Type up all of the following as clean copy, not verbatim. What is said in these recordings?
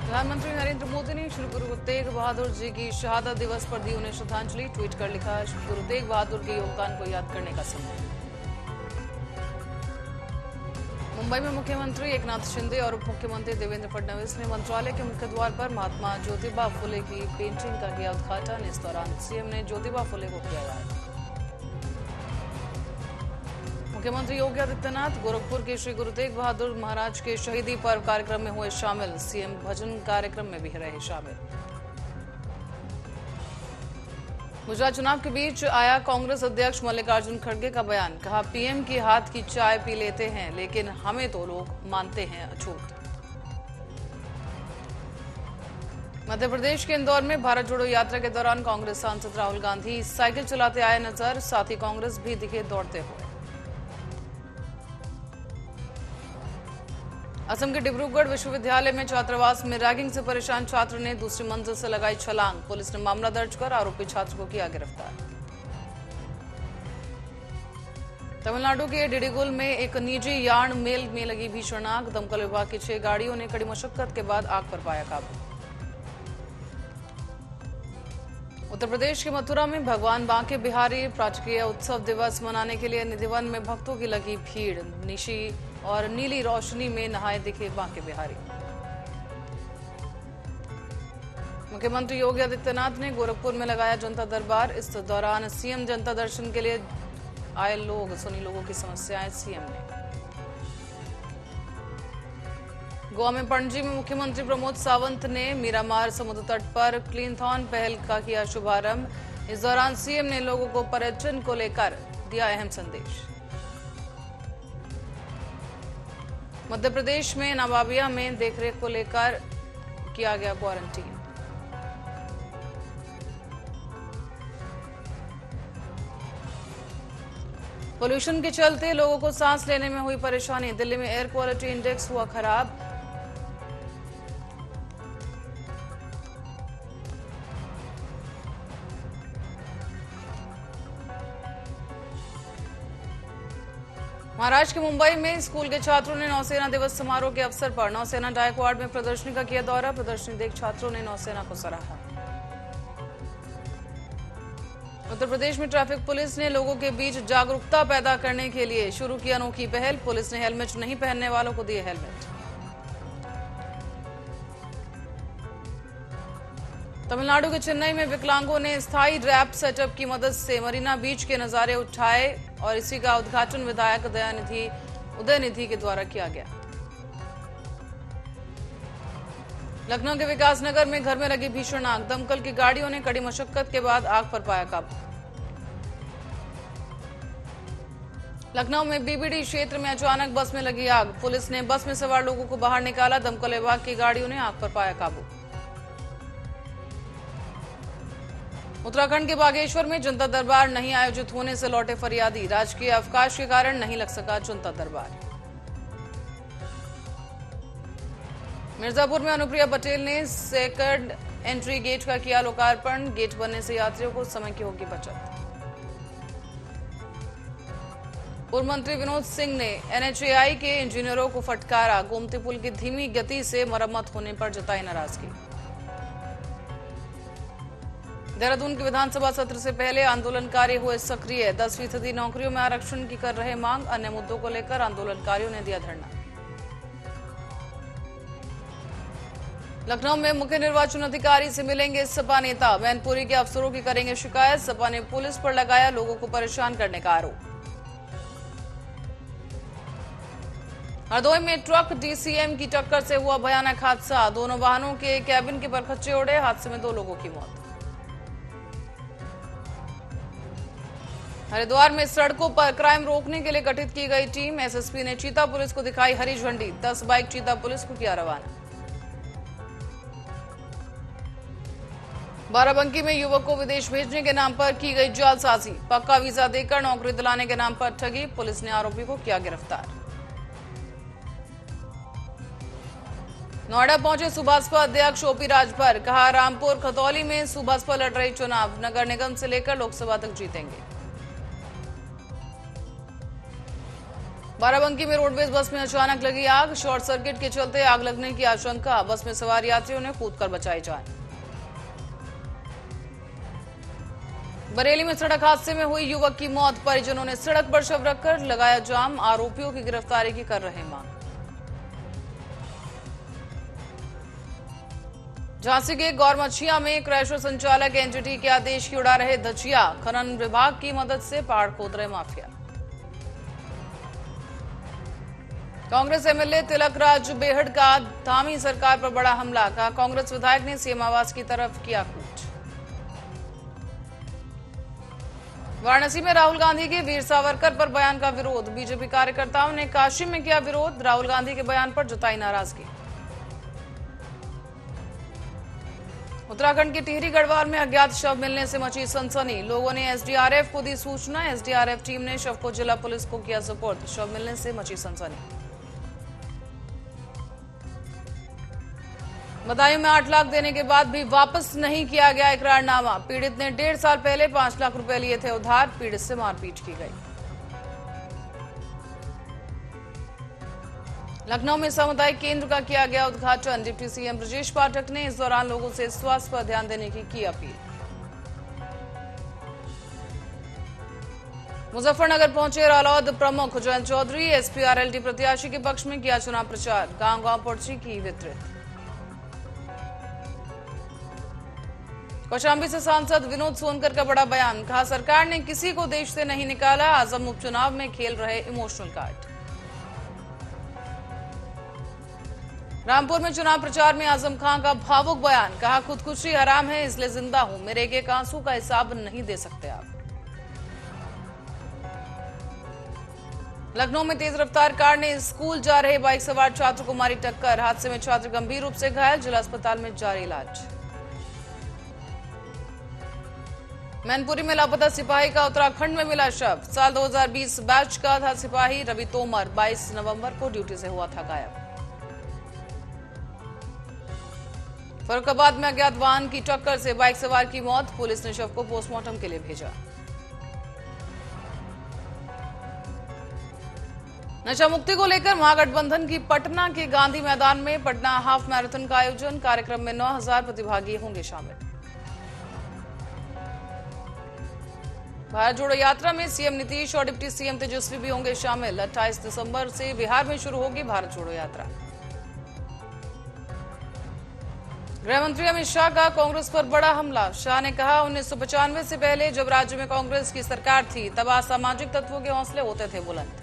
प्रधानमंत्री नरेंद्र मोदी ने श्री गुरु तेग बहादुर जी की शहादत दिवस पर दी उन्हें श्रद्धांजलि। ट्वीट कर लिखा, श्री गुरु तेग बहादुर के योगदान को याद करने का समय। मुंबई में मुख्यमंत्री एकनाथ शिंदे और उप मुख्यमंत्री देवेंद्र फडणवीस ने मंत्रालय के मुख्य द्वार पर महात्मा ज्योतिबा फुले की पेंटिंग का किया उद्घाटन। इस दौरान सीएम ने ज्योतिबा फुले को किया याद। मुख्यमंत्री योगी आदित्यनाथ गोरखपुर के श्री गुरु तेग बहादुर महाराज के शहीदी पर्व कार्यक्रम में हुए शामिल। सीएम भजन कार्यक्रम में भी रहे शामिल। गुजरात चुनाव के बीच आया कांग्रेस अध्यक्ष मल्लिकार्जुन खड़गे का बयान। कहा, पीएम की हाथ की चाय पी लेते हैं लेकिन हमें तो लोग मानते हैं अछूत। मध्य प्रदेश के इंदौर में भारत जोड़ो यात्रा के दौरान कांग्रेस सांसद राहुल गांधी साइकिल चलाते आए नजर। साथ ही कांग्रेस भी दिखे दौड़ते हुए। असम के डिब्रूगढ़ विश्वविद्यालय में छात्रावास में रैगिंग से परेशान छात्र ने दूसरी मंजिल से लगाई छलांग। पुलिस ने मामला दर्ज कर आरोपी छात्र को किया गिरफ्तार। तमिलनाडु के डिडिगुल में एक निजी यार्न मिल में लगी भीषण आग। दमकल विभाग की 6 गाड़ियों ने कड़ी मशक्कत के बाद आग पर पाया काबू। उत्तर प्रदेश के मथुरा में भगवान बांके बिहारी प्राचकीय उत्सव दिवस मनाने के लिए निधिवन में भक्तों की लगी भीड़। निशी और नीली रोशनी में नहाए दिखे बांके बिहारी। मुख्यमंत्री योगी आदित्यनाथ ने गोरखपुर में लगाया जनता दरबार। इस दौरान सीएम जनता दर्शन के लिए आए लोग सुनी लोगों की समस्याएं सीएम ने। गोवा में पणजी में मुख्यमंत्री प्रमोद सावंत ने मीरामार समुद्र तट पर क्लीनथॉन पहल का किया शुभारंभ। इस दौरान सीएम ने लोगों को पर्यटन को लेकर दिया अहम संदेश। मध्य प्रदेश में नवाबिया में देखरेख को लेकर किया गया क्वारंटीन। पोल्यूशन के चलते लोगों को सांस लेने में हुई परेशानी। दिल्ली में एयर क्वालिटी इंडेक्स हुआ खराब। महाराष्ट्र के मुंबई में स्कूल के छात्रों ने नौसेना दिवस समारोह के अवसर पर नौसेना डायकवाड में प्रदर्शनी का किया दौरा। प्रदर्शनी देख छात्रों ने नौसेना को सराहा। उत्तर प्रदेश में ट्रैफिक पुलिस ने लोगों के बीच जागरूकता पैदा करने के लिए शुरू की अनोखी पहल। पुलिस ने हेलमेट नहीं पहनने वालों को दिए हेलमेट। तमिलनाडु के चेन्नई में विकलांगों ने स्थायी रैप सेटअप की मदद से मरीना बीच के नजारे उठाए और इसी का उद्घाटन विधायक उदयनिधि के द्वारा किया गया। लखनऊ के विकासनगर में घर में लगी भीषण आग। दमकल की गाड़ियों ने कड़ी मशक्कत के बाद आग पर पाया काबू। लखनऊ में बीबीडी क्षेत्र में अचानक बस में लगी आग। पुलिस ने बस में सवार लोगों को बाहर निकाला। दमकल विभाग की गाड़ियों ने आग पर पाया काबू। उत्तराखंड के बागेश्वर में जनता दरबार नहीं आयोजित होने से लौटे फरियादी। राजकीय अवकाश के कारण नहीं लग सका जनता दरबार। मिर्जापुर में अनुप्रिया पटेल ने सेकंड एंट्री गेट का किया लोकार्पण। गेट बनने से यात्रियों को समय की होगी बचत। पूर्व मंत्री विनोद सिंह ने एनएचएआई के इंजीनियरों को फटकारा। गोमती पुल की धीमी गति से मरम्मत होने पर जताई नाराजगी। देहरादून के विधानसभा सत्र से पहले आंदोलनकारी हुए सक्रिय। 10% नौकरियों में आरक्षण की कर रहे मांग। अन्य मुद्दों को लेकर आंदोलनकारियों ने दिया धरना। लखनऊ में मुख्य निर्वाचन अधिकारी से मिलेंगे सपा नेता। मैनपुरी के अफसरों की करेंगे शिकायत। सपा ने पुलिस पर लगाया लोगों को परेशान करने का आरोप। हरदोई में ट्रक डीसीएम की टक्कर से हुआ भयानक हादसा। दोनों वाहनों के कैबिन के परखच्चे उड़े। हादसे में 2 लोगों की मौत। हरिद्वार में सड़कों पर क्राइम रोकने के लिए गठित की गई टीम। एसएसपी ने चीता पुलिस को दिखाई हरी झंडी। 10 बाइक चीता पुलिस को किया रवाना। बाराबंकी में युवक को विदेश भेजने के नाम पर की गई जालसाजी। पक्का वीजा देकर नौकरी दिलाने के नाम पर ठगी। पुलिस ने आरोपी को किया गिरफ्तार। नोएडा पहुंचे सुभाषपा अध्यक्ष ओपी राजभर। कहा, रामपुर खतौली में सुभाषपा लड़ रही चुनाव। नगर निगम से लेकर लोकसभा तक जीतेंगे। बाराबंकी में रोडवेज बस में अचानक लगी आग। शॉर्ट सर्किट के चलते आग लगने की आशंका। बस में सवार यात्रियों ने कूदकर बचाई जान। बरेली में सड़क हादसे में हुई युवक की मौत। परिजनों ने सड़क पर शव रखकर लगाया जाम। आरोपियों की गिरफ्तारी की कर रहे मांग। झांसी के गौरमछिया में क्रैशर संचालक एनजीटी के आदेश की उड़ा रहे धजिया। खनन विभाग की मदद से पहाड़ खोद रहे माफिया। कांग्रेस एमएलए तिलक राज बेहड़ का धामी सरकार पर बड़ा हमला। कहा कांग्रेस विधायक ने सीएम आवास की तरफ किया कूच। वाराणसी में राहुल गांधी के वीर सावरकर पर बयान का विरोध। बीजेपी कार्यकर्ताओं ने काशी में किया विरोध। राहुल गांधी के बयान पर जताई नाराजगी। उत्तराखंड के टिहरी गढ़वाल में अज्ञात शव मिलने से मची सनसनी। लोगों ने एसडीआरएफ को दी सूचना। एसडीआरएफ टीम ने शव को जिला पुलिस को किया सुपुर्द। शव मिलने से मची सनसनी। बदायूं में 8 लाख देने के बाद भी वापस नहीं किया गया इकरारनामा। पीड़ित ने 1.5 साल पहले 5 लाख रुपए लिए थे उधार। पीड़ित से मारपीट की गई। लखनऊ में सामुदायिक केंद्र का किया गया उद्घाटन। डिप्टी सीएम ब्रजेश पाठक ने इस दौरान लोगों से स्वास्थ्य पर ध्यान देने की अपील। मुजफ्फरनगर पहुंचे रालोद प्रमुख जयंत चौधरी। एसपी-आरएलडी प्रत्याशी के पक्ष में किया चुनाव प्रचार। गांव गांव पर्ची की वितरित। कौशाम्बी से सांसद विनोद सोनकर का बड़ा बयान। कहा सरकार ने किसी को देश से नहीं निकाला। आजम उपचुनाव में खेल रहे इमोशनल कार्ड। रामपुर में चुनाव प्रचार में आजम खान का भावुक बयान। कहा खुदकुशी हराम है इसलिए जिंदा हूं। मेरे एक आंसू का हिसाब नहीं दे सकते आप। लखनऊ में तेज रफ्तार कार ने स्कूल जा रहे बाइक सवार छात्र को मारी टक्कर। हादसे में छात्र गंभीर रूप से घायल। जिला अस्पताल में जारी इलाज। मैनपुरी में लापता सिपाही का उत्तराखंड में मिला शव। साल 2020 बैच का था सिपाही रवि तोमर। 22 नवंबर को ड्यूटी से हुआ था गायब। फरुखाबाद में अज्ञात वाहन की टक्कर से बाइक सवार की मौत। पुलिस ने शव को पोस्टमार्टम के लिए भेजा। नशा मुक्ति को लेकर महागठबंधन की पटना के गांधी मैदान में पटना हाफ मैराथन का आयोजन। कार्यक्रम में 9000 प्रतिभागी होंगे शामिल। भारत जोड़ो यात्रा में सीएम नीतीश और डिप्टी सीएम तेजस्वी भी होंगे शामिल। 28 दिसंबर से बिहार में शुरू होगी भारत जोड़ो यात्रा। गृह मंत्री अमित शाह का कांग्रेस पर बड़ा हमला। शाह ने कहा 1995 से पहले जब राज्य में कांग्रेस की सरकार थी तब असामाजिक तत्वों के हौसले होते थे बुलंद।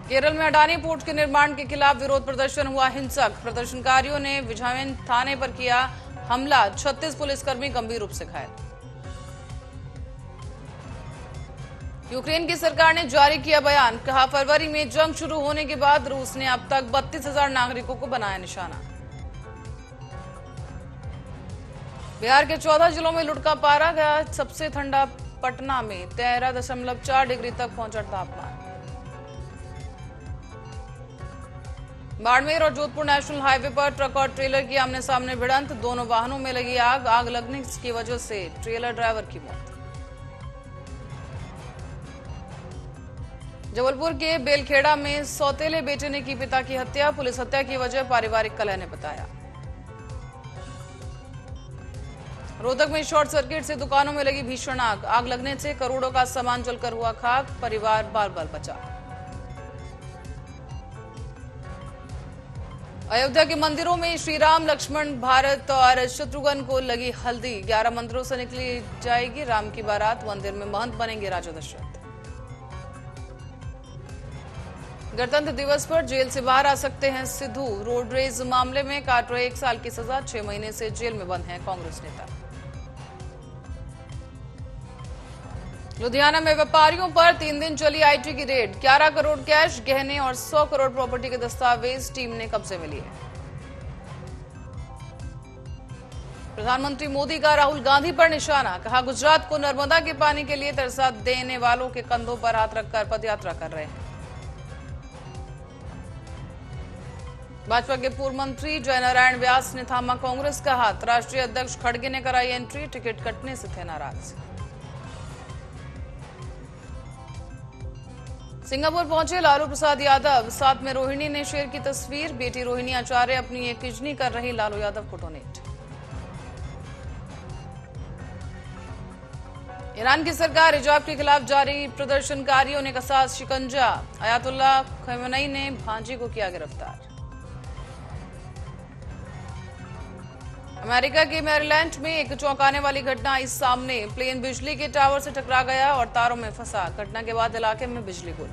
केरल में अडानी पोर्ट के निर्माण के खिलाफ विरोध प्रदर्शन हुआ हिंसक। प्रदर्शनकारियों ने विझावेन थाने पर किया हमला। 36 पुलिसकर्मी गंभीर रूप से घायल। यूक्रेन की सरकार ने जारी किया बयान। कहा फरवरी में जंग शुरू होने के बाद रूस ने अब तक 32,000 नागरिकों को बनाया निशाना। बिहार के 14 जिलों में लुढ़का पारा गया सबसे ठंडा। पटना में 13.4 डिग्री तक पहुंचा तापमान। बाड़मेर और जोधपुर नेशनल हाईवे पर ट्रक और ट्रेलर की आमने सामने भिड़ंत। दोनों वाहनों में लगी आग। आग लगने की वजह से ट्रेलर ड्राइवर की मौत। जबलपुर के बेलखेड़ा में सौतेले बेटे ने की पिता की हत्या। पुलिस हत्या की वजह पारिवारिक कलह ने बताया। रोहतक में शॉर्ट सर्किट से दुकानों में लगी भीषण आग। आग लगने से करोड़ों का सामान जलकर हुआ खाक। परिवार बाल बाल बचा। अयोध्या के मंदिरों में श्री राम लक्ष्मण भारत और शत्रुघ्न को लगी हल्दी। 11 मंदिरों से निकली जाएगी राम की बारात। मंदिर में महंत बनेंगे राजा दशरथ। गणतंत्र दिवस पर जेल से बाहर आ सकते हैं सिद्धू। रोड रेज मामले में काट रहे 1 साल की सजा। 6 महीने से जेल में बंद हैं कांग्रेस नेता। लुधियाना में व्यापारियों पर 3 दिन चली आईटी की रेड। 11 करोड़ कैश, गहने और 100 करोड़ प्रॉपर्टी के दस्तावेज टीम ने कब्जे में लिए। प्रधानमंत्री मोदी का राहुल गांधी पर निशाना। कहा गुजरात को नर्मदा के पानी के लिए तरसा देने वालों के कंधों पर हाथ रखकर पदयात्रा कर रहे हैं। भाजपा के पूर्व मंत्री जयनारायण व्यास ने थामा कांग्रेस का हाथ। राष्ट्रीय अध्यक्ष खड़गे ने कराई एंट्री। टिकट कटने से थे नाराज। सिंगापुर पहुंचे लालू प्रसाद यादव, साथ में रोहिणी ने शेयर की तस्वीर। बेटी रोहिणी आचार्य अपनी एक किजनी कर रही लालू यादव को डोनेट। ईरान की सरकार हिजाब के खिलाफ जारी, प्रदर्शनकारियों ने कसा शिकंजा। अयातुल्ला खमेनी ने भांजी को किया गिरफ्तार। अमेरिका के मैरीलैंड में एक चौंकाने वाली घटना आई सामने। प्लेन बिजली के टावर से टकरा गया और तारों में फंसा। घटना के बाद इलाके में बिजली गुल।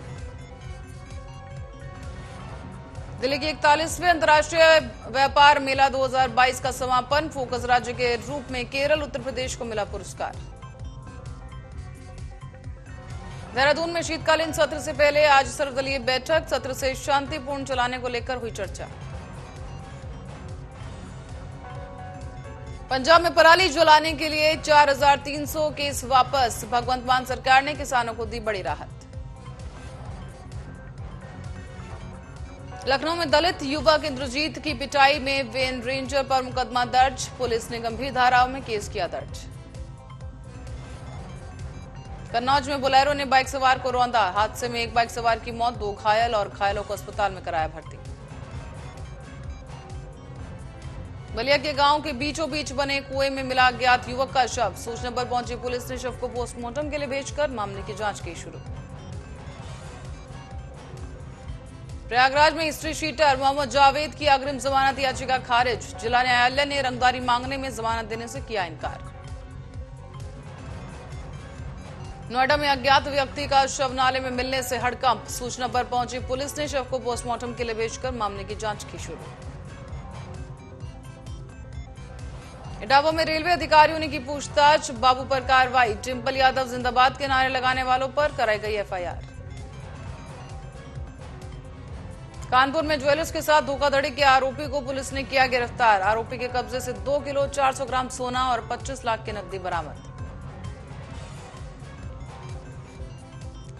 दिल्ली के 41वें अंतर्राष्ट्रीय व्यापार मेला 2022 का समापन। फोकस राज्य के रूप में केरल, उत्तर प्रदेश को मिला पुरस्कार। देहरादून में शीतकालीन सत्र से पहले आज सर्वदलीय बैठक। सत्र से शांतिपूर्ण चलाने को लेकर हुई चर्चा। पंजाब में पराली जलाने के लिए 4,300 केस वापस। भगवंत मान सरकार ने किसानों को दी बड़ी राहत। लखनऊ में दलित युवक इंद्रजीत की पिटाई में वेन रेंजर पर मुकदमा दर्ज। पुलिस ने गंभीर धाराओं में केस किया दर्ज। कन्नौज में बोलेरो ने बाइक सवार को रौंदा। हादसे में एक बाइक सवार की मौत, 2 घायल और घायलों को अस्पताल में कराया भर्ती। बलिया के गांव के बीचों बीच बने कुएं में मिला अज्ञात युवक का शव। सूचना पर पहुंची पुलिस ने शव को पोस्टमार्टम के लिए भेजकर मामले की जांच की शुरू। प्रयागराज में हिस्ट्री शीटर मोहम्मद जावेद की अग्रिम जमानत याचिका खारिज। जिला न्यायालय ने रंगदारी मांगने में जमानत देने से किया इनकार। नोएडा में अज्ञात व्यक्ति का शव नाले में मिलने से हड़कंप। सूचना पर पहुंची पुलिस ने शव को पोस्टमार्टम के लिए भेजकर मामले की जांच की शुरू। इटावा में रेलवे अधिकारियों ने की पूछताछ। बाबू पर कार्रवाई। डिंपल यादव जिंदाबाद के नारे लगाने वालों पर कराई गई एफआईआर। कानपुर में ज्वेलर्स के साथ धोखाधड़ी के आरोपी को पुलिस ने किया गिरफ्तार। आरोपी के कब्जे से 2 किलो 400 ग्राम सोना और 25 लाख की नकदी बरामद।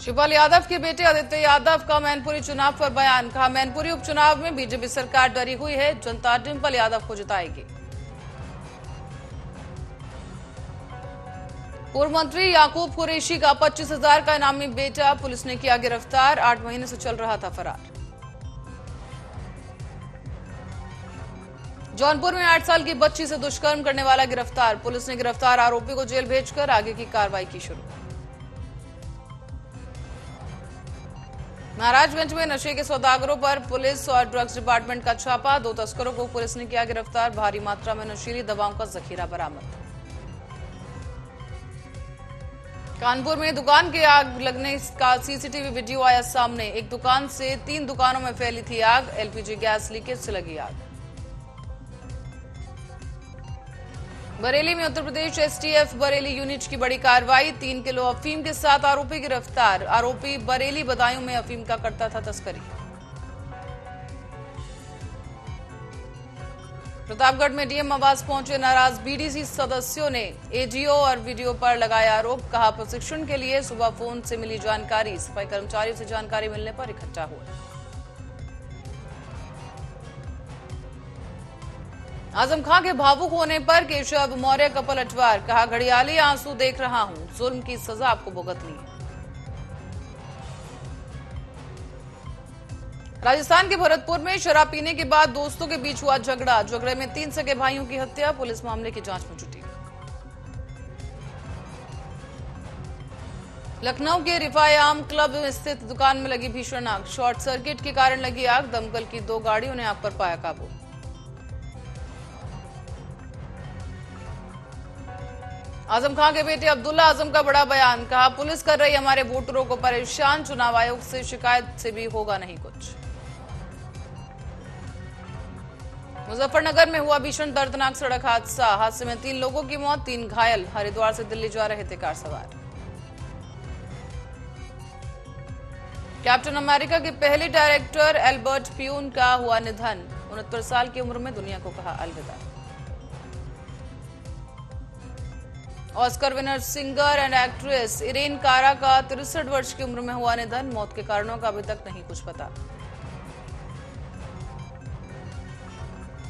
शिवपाल यादव के बेटे आदित्य यादव का मैनपुरी चुनाव पर बयान। कहा, मैनपुरी उपचुनाव में बीजेपी सरकार डरी हुई है, जनता डिंपल यादव को जिताएगी। पूर्व मंत्री याकूब कुरैशी का 25,000 का इनामी बेटा पुलिस ने किया गिरफ्तार। 8 महीने से चल रहा था फरार। जौनपुर में 8 साल की बच्ची से दुष्कर्म करने वाला गिरफ्तार। पुलिस ने गिरफ्तार आरोपी को जेल भेजकर आगे की कार्रवाई की शुरू। महाराजगंज में नशे के सौदागरों पर पुलिस और ड्रग्स डिपार्टमेंट का छापा। 2 तस्करों को पुलिस ने किया गिरफ्तार। भारी मात्रा में नशीली दवाओं का जखीरा बरामद। कानपुर में दुकान के आग लगने का सीसीटीवी वीडियो आया सामने। एक दुकान से 3 दुकानों में फैली थी आग। एलपीजी गैस लीकेज से लगी आग। बरेली में उत्तर प्रदेश एसटीएफ बरेली यूनिट की बड़ी कार्रवाई। 3 किलो अफीम के साथ आरोपी गिरफ्तार। आरोपी बरेली बदायूं में अफीम का करता था तस्करी। प्रतापगढ़ में डीएम आवास पहुंचे नाराज बीडीसी सदस्यों ने एजीओ और वीडियो पर लगाया आरोप। कहा, प्रशिक्षण के लिए सुबह फोन से मिली जानकारी, सफाई कर्मचारियों से जानकारी मिलने पर इकट्ठा हुए। आजम खां के भावुक होने पर केशव मौर्य का पलटवार। कहा, घड़ियाली आंसू देख रहा हूं, जुल्म की सजा आपको भुगतनी है। राजस्थान के भरतपुर में शराब पीने के बाद दोस्तों के बीच हुआ झगड़ा। झगड़े में 3 सगे भाइयों की हत्या। पुलिस मामले की जांच में जुटी। लखनऊ के रिफाई आम क्लब स्थित दुकान में लगी भीषण आग। शॉर्ट सर्किट के कारण लगी आग। दमकल की 2 गाड़ियों ने आग पर पाया काबू। आजम खां के बेटे अब्दुल्ला आजम का बड़ा बयान। कहा, पुलिस कर रही हमारे वोटरों को परेशान, चुनाव आयोग से शिकायत से भी होगा नहीं कुछ। मुजफ्फरनगर में हुआ भीषण दर्दनाक सड़क हादसा। हादसे में 3 लोगों की मौत, 3 घायल। हरिद्वार से दिल्ली जा रहे थे कार सवार। कैप्टन अमेरिका के पहले डायरेक्टर एल्बर्ट प्यून का हुआ निधन। 69 साल की उम्र में दुनिया को कहा अलविदा। Oscar winner singer and actress Irene Cara का 63 वर्ष की उम्र में हुआ निधन। मौत के कारणों का अभी तक नहीं कुछ पता।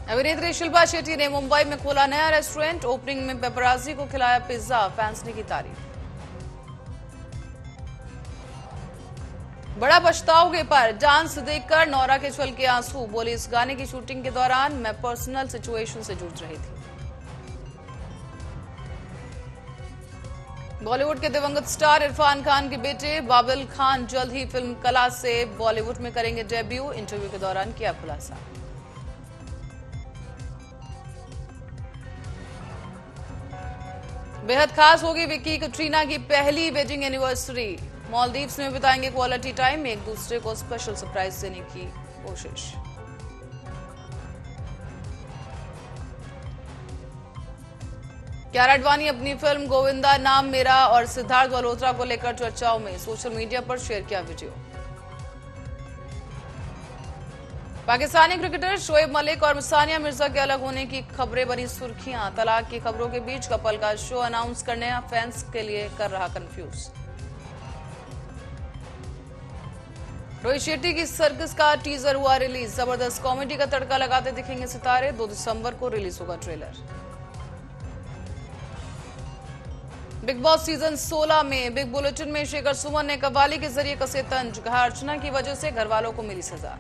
अभिनेत्री शिल्पा शेट्टी ने मुंबई में खोला नया रेस्टोरेंट। ओपनिंग में पेपराजी को खिलाया पिज्जा। फैंस ने की तारीफ। बड़ा पछताओगे पर डांस देखकर नौरा के छल के आंसू, बोली इस गाने की शूटिंग के दौरान मैं पर्सनल सिचुएशन से जूझ रही थी। बॉलीवुड के दिवंगत स्टार इरफान खान के बेटे बाबिल खान जल्द ही फिल्म कला से बॉलीवुड में करेंगे डेब्यू, इंटरव्यू के दौरान किया खुलासा। बेहद खास होगी विक्की कैटरीना की पहली वेडिंग एनिवर्सरी, मालदीव्स में बिताएंगे क्वालिटी टाइम, एक दूसरे को स्पेशल सरप्राइज देने की कोशिश। कियारा आडवाणी अपनी फिल्म गोविंदा नाम मेरा और सिद्धार्थ मल्होत्रा को लेकर चर्चाओं में, सोशल मीडिया पर शेयर किया वीडियो। पाकिस्तानी क्रिकेटर शोएब मलिक और सानिया मिर्जा के अलग होने की खबरें बनी सुर्खियां, तलाक की खबरों के बीच कपल का शो अनाउंस करने फैंस के लिए कर रहा कंफ्यूज। रोहित शेट्टी की सर्कस का टीजर हुआ रिलीज, जबरदस्त कॉमेडी का तड़का लगाते दिखेंगे सितारे, 2 दिसंबर को रिलीज होगा ट्रेलर। बिग बॉस सीजन 16 में बिग बुलेटिन में शेखर सुमन ने कव्वाली के जरिए कसे तंज, कहा अर्चना की वजह से घर वालों को मिली सजा।